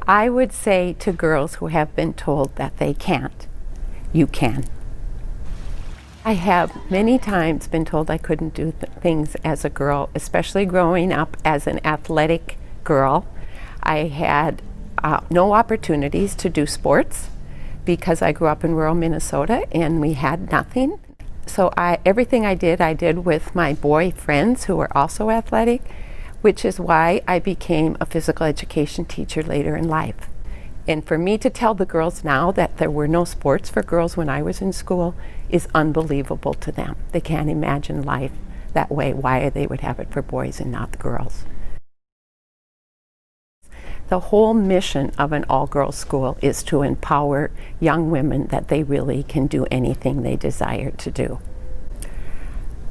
I would say to girls who have been told that they can't, you can. I have many times been told I couldn't do things as a girl, especially growing up as an athletic girl. I had no opportunities to do sports because I grew up in rural Minnesota and we had nothing. So everything I did with my boy friends who were also athletic, which is why I became a physical education teacher later in life. And for me to tell the girls now that there were no sports for girls when I was in school is unbelievable to them. They can't imagine life that way, why they would have it for boys and not the girls. The whole mission of an all-girls school is to empower young women that they really can do anything they desire to do.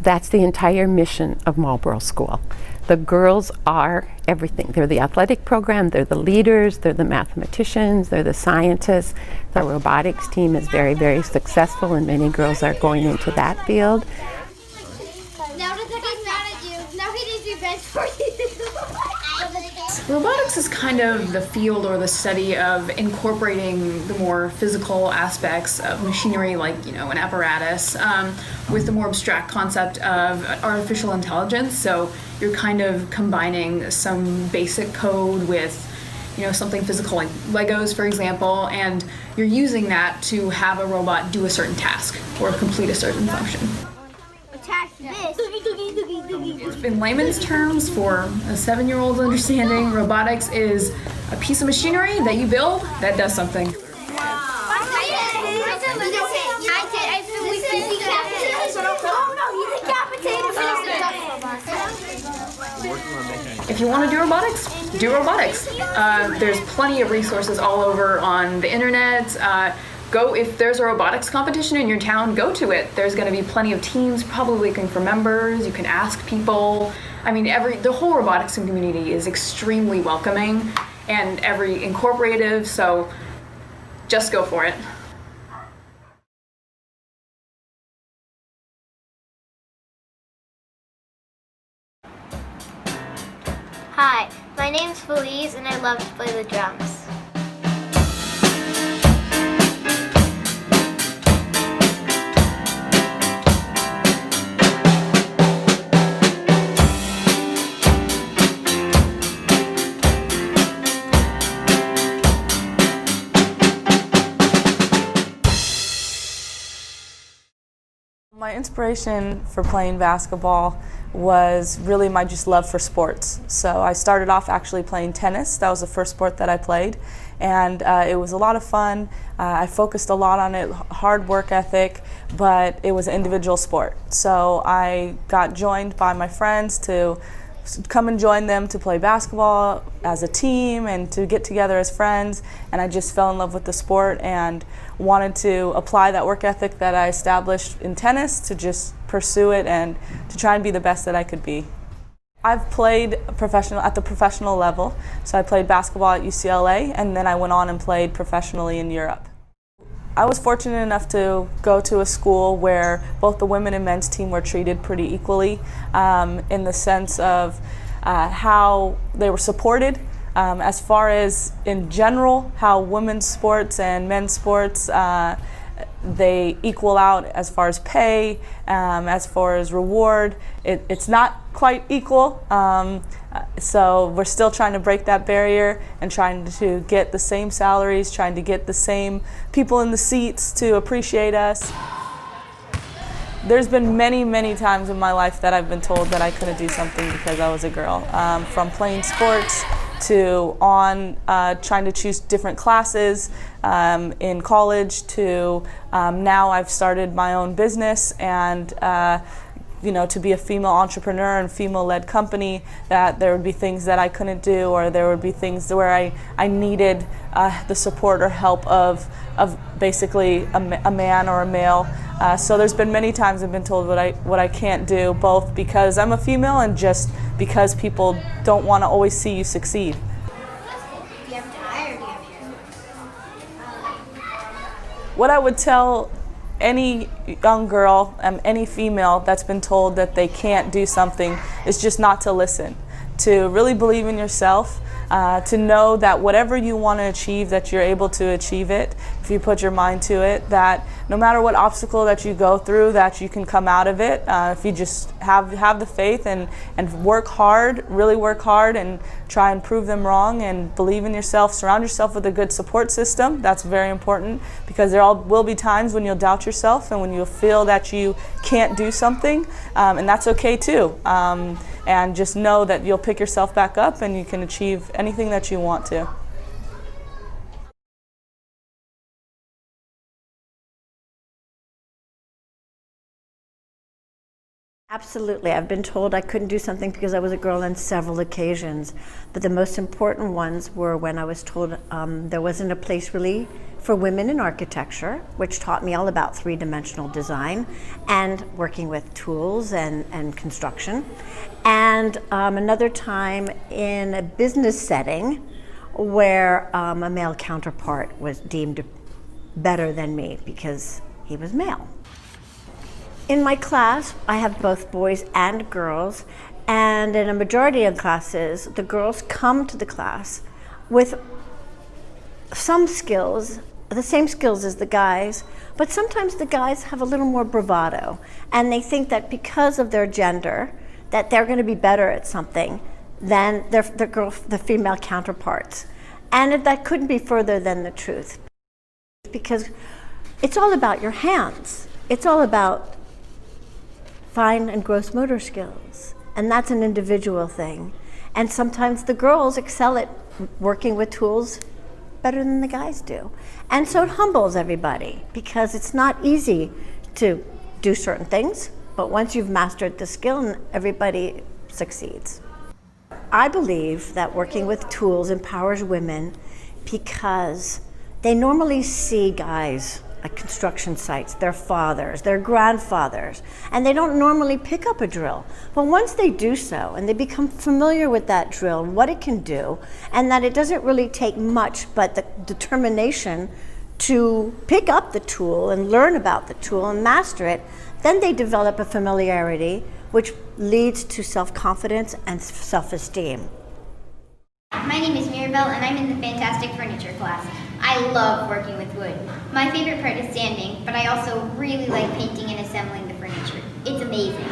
That's the entire mission of Marlborough School. The girls are everything. They're the athletic program, they're the leaders, they're the mathematicians, they're the scientists. The robotics team is very, very successful and many girls are going into that field. Now that he's mad at you, now he needs revenge for you. Robotics is kind of the field or the study of incorporating the more physical aspects of machinery, like an apparatus, with the more abstract concept of artificial intelligence. So you're kind of combining some basic code with something physical like Legos, for example, and you're using that to have a robot do a certain task or complete a certain function. In layman's terms, for a 7-year-old's understanding, robotics is a piece of machinery that you build that does something. If you want to do robotics, do robotics. There's plenty of resources all over on the internet. If there's a robotics competition in your town, go to it. There's going to be plenty of teams probably looking for members. You can ask people. I mean, the whole robotics community is extremely welcoming and incorporative, so just go for it. Hi, my name's Felice and I love to play the drums. My inspiration for playing basketball was really my just love for sports. So I started off actually playing tennis. That was the first sport that I played, and it was a lot of fun. I focused a lot on it, hard work ethic, but it was an individual sport. So I got joined by my friends to come and join them to play basketball as a team and to get together as friends, and I just fell in love with the sport and wanted to apply that work ethic that I established in tennis to just pursue it and to try and be the best that I could be. I've played at the professional level, so I played basketball at UCLA and then I went on and played professionally in Europe. I was fortunate enough to go to a school where both the women and men's team were treated pretty equally in the sense of how they were supported. As far as in general, how women's sports and men's sports, they equal out as far as pay, as far as reward. It's not quite equal. So we're still trying to break that barrier and trying to get the same salaries, trying to get the same people in the seats to appreciate us. There's been many, many times in my life that I've been told that I couldn't do something because I was a girl. From playing sports to trying to choose different classes in college to now I've started my own business and to be a female entrepreneur and female-led company, that there would be things that I couldn't do, or there would be things where I needed the support or help of basically a man or a male. So there's been many times I've been told what I can't do, both because I'm a female and just because people don't want to always see you succeed. What I would tell any young girl, any female that's been told that they can't do something is just not to listen, to really believe in yourself, to know that whatever you want to achieve, that you're able to achieve it if you put your mind to it, that no matter what obstacle that you go through, that you can come out of it if you just have the faith and work hard, really work hard, and try and prove them wrong, and believe in yourself. Surround yourself with a good support system. That's very important, because there will be times when you'll doubt yourself and when you'll feel that you can't do something, and that's okay too. And just know that you'll pick yourself back up and you can achieve anything that you want to. Absolutely. I've been told I couldn't do something because I was a girl on several occasions. But the most important ones were when I was told there wasn't a place really for women in architecture, which taught me all about three-dimensional design and working with tools and construction. And another time in a business setting where a male counterpart was deemed better than me because he was male. In my class, I have both boys and girls, and in a majority of classes, the girls come to the class with some skills, the same skills as the guys, but sometimes the guys have a little more bravado, and they think that because of their gender, that they're going to be better at something than the female counterparts. And that couldn't be further than the truth, because it's all about your hands. It's all about fine and gross motor skills, and that's an individual thing. And sometimes the girls excel at working with tools better than the guys do. And so it humbles everybody, because it's not easy to do certain things, but once you've mastered the skill, everybody succeeds. I believe that working with tools empowers women because they normally see guys at construction sites, their fathers, their grandfathers, and they don't normally pick up a drill. But once they do so, and they become familiar with that drill, what it can do, and that it doesn't really take much but the determination to pick up the tool and learn about the tool and master it, then they develop a familiarity which leads to self-confidence and self-esteem. My name is Mirabelle, and I'm in the Fantastic Furniture class. I love working with wood. My favorite part is sanding, but I also really like painting and assembling the furniture. It's amazing.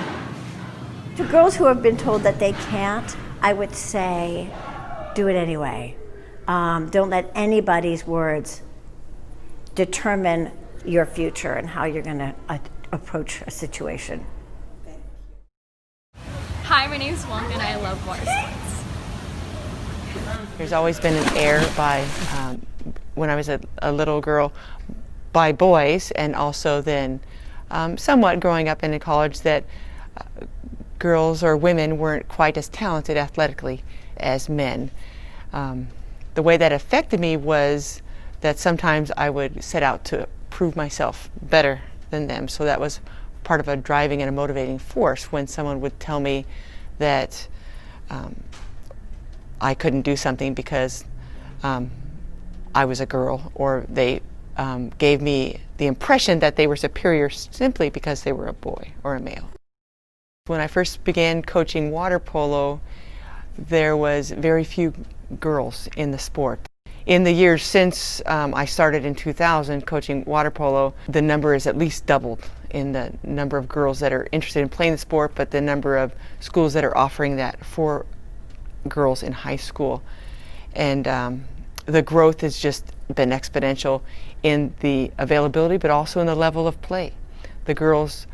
To girls who have been told that they can't, I would say, do it anyway. Don't let anybody's words determine your future and how you're going to approach a situation. Hi, my name is Wong, and I love water sports. There's always been an air by, when I was a little girl, by boys, and also then somewhat growing up in college, that girls or women weren't quite as talented athletically as men. The way that affected me was that sometimes I would set out to prove myself better than them. So that was part of a driving and a motivating force when someone would tell me that I couldn't do something because I was a girl, or they gave me the impression that they were superior simply because they were a boy or a male. When I first began coaching water polo, there was very few girls in the sport. In the years since I started in 2000 coaching water polo, the number is at least doubled in the number of girls that are interested in playing the sport, but the number of schools that are offering that for girls in high school. And the growth has just been exponential in the availability, but also in the level of play. The girls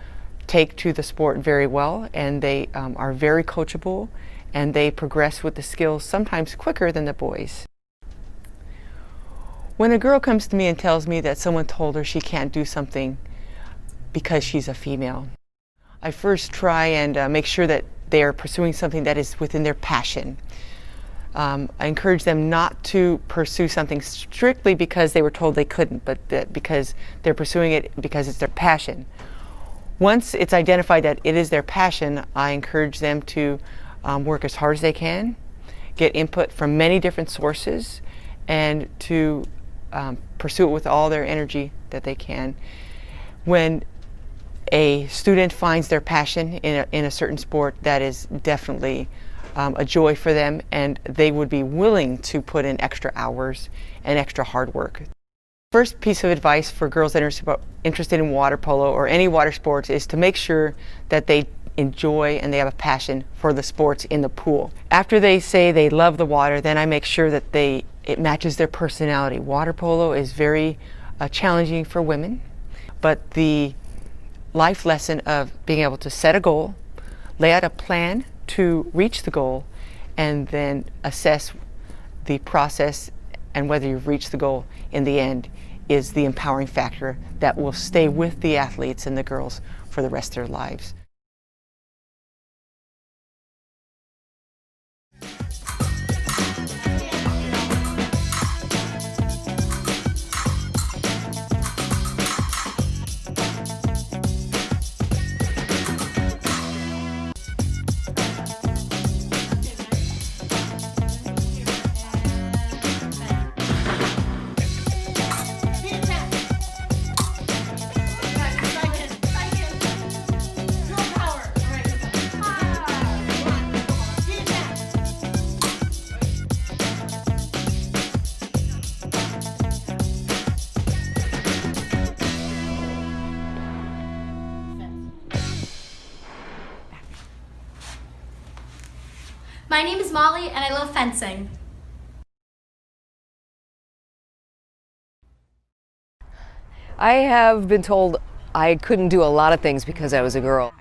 take to the sport very well, and they are very coachable, and they progress with the skills sometimes quicker than the boys. When a girl comes to me and tells me that someone told her she can't do something because she's a female, I first try and make sure that they are pursuing something that is within their passion. I encourage them not to pursue something strictly because they were told they couldn't, but because they're pursuing it because it's their passion. Once it's identified that it is their passion, I encourage them to work as hard as they can, get input from many different sources, and to pursue it with all their energy that they can. When a student finds their passion in a certain sport, that is definitely a joy for them, and they would be willing to put in extra hours and extra hard work. First piece of advice for girls that are interested in water polo or any water sports is to make sure that they enjoy and they have a passion for the sports in the pool. After they say they love the water, then I make sure that it matches their personality. Water polo is very challenging for women, but the life lesson of being able to set a goal, lay out a plan to reach the goal, and then assess the process and whether you've reached the goal in the end is the empowering factor that will stay with the athletes and the girls for the rest of their lives. My name is Molly and I love fencing. I have been told I couldn't do a lot of things because I was a girl.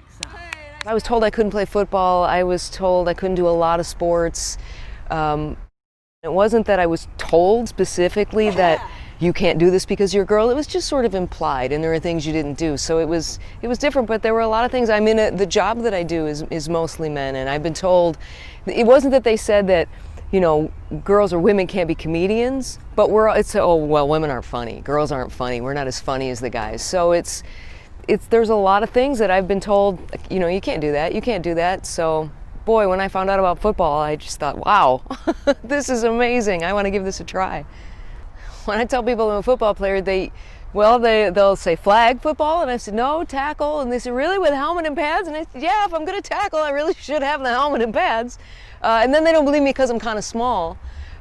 I was told I couldn't play football. I was told I couldn't do a lot of sports. It wasn't that I was told specifically that you can't do this because you're a girl. It was just sort of implied, and there are things you didn't do. So it was different, but there were a lot of things. The job that I do is mostly men, and I've been told, it wasn't that they said that, you know, girls or women can't be comedians, but oh, well, women aren't funny. Girls aren't funny. We're not as funny as the guys. So there's a lot of things that I've been told, you know, you can't do that, you can't do that. So, boy, when I found out about football, I just thought, wow, this is amazing. I want to give this a try. When I tell people I'm a football player, they'll say flag football, and I said, no, tackle. And they said, really, with a helmet and pads? And I said, yeah, if I'm going to tackle, I really should have the helmet and pads. And then they don't believe me because I'm kind of small.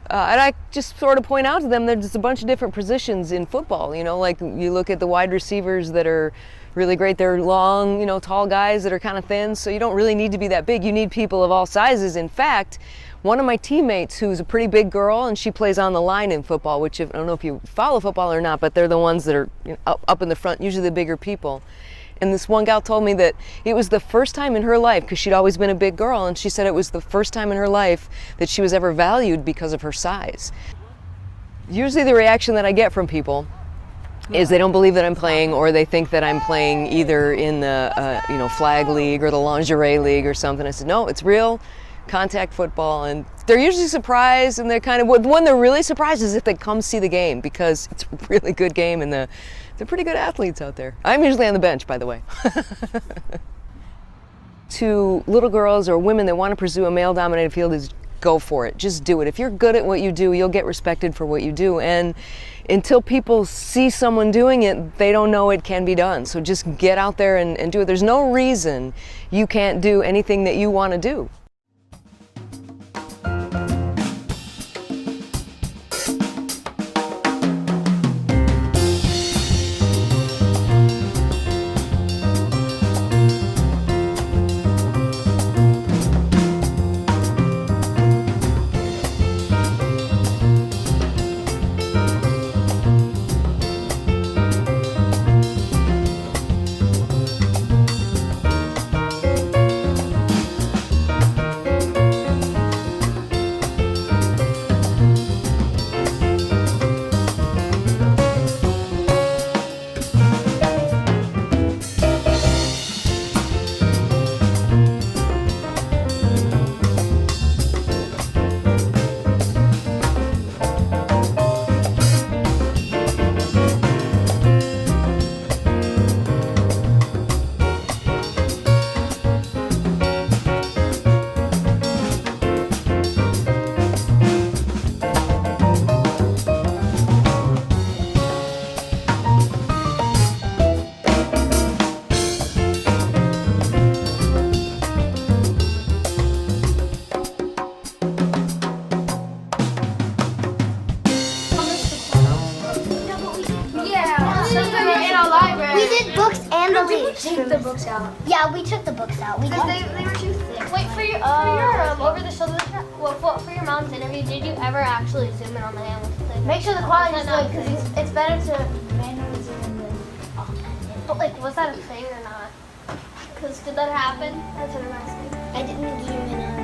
And I just sort of point out to them there's a bunch of different positions in football. You know, like you look at the wide receivers that are really great. They're long, you know, tall guys that are kind of thin. So you don't really need to be that big. You need people of all sizes. In fact, one of my teammates, who's a pretty big girl, and she plays on the line in football, which I don't know if you follow football or not, but they're the ones that are, you know, up in the front, usually the bigger people. And this one gal told me that it was the first time in her life, because she'd always been a big girl, and she said it was the first time in her life that she was ever valued because of her size. Usually the reaction that I get from people is they don't believe that I'm playing, or they think that I'm playing either in the you know, flag league or the lingerie league or something. I said, no, it's real contact football, and they're usually surprised, and they're kind of, when they're really surprised is if they come see the game, because it's a really good game, and they're pretty good athletes out there. I'm usually on the bench, by the way. To little girls or women that want to pursue a male-dominated field is go for it. Just do it. If you're good at what you do, you'll get respected for what you do. And until people see someone doing it, they don't know it can be done. So just get out there and do it. There's no reason you can't do anything that you want to do. did books and the leaves. Take the books out. Yeah, we took the books out. We They were too thick. Wait, for your over the shoulder shot, well, for your mom's interview, did you ever actually zoom in on the animals? Make sure the quality is good, because it's better to manually zoom in than. But like, was that a thing or not? Because did that happen? That's what I'm asking. I didn't zoom in on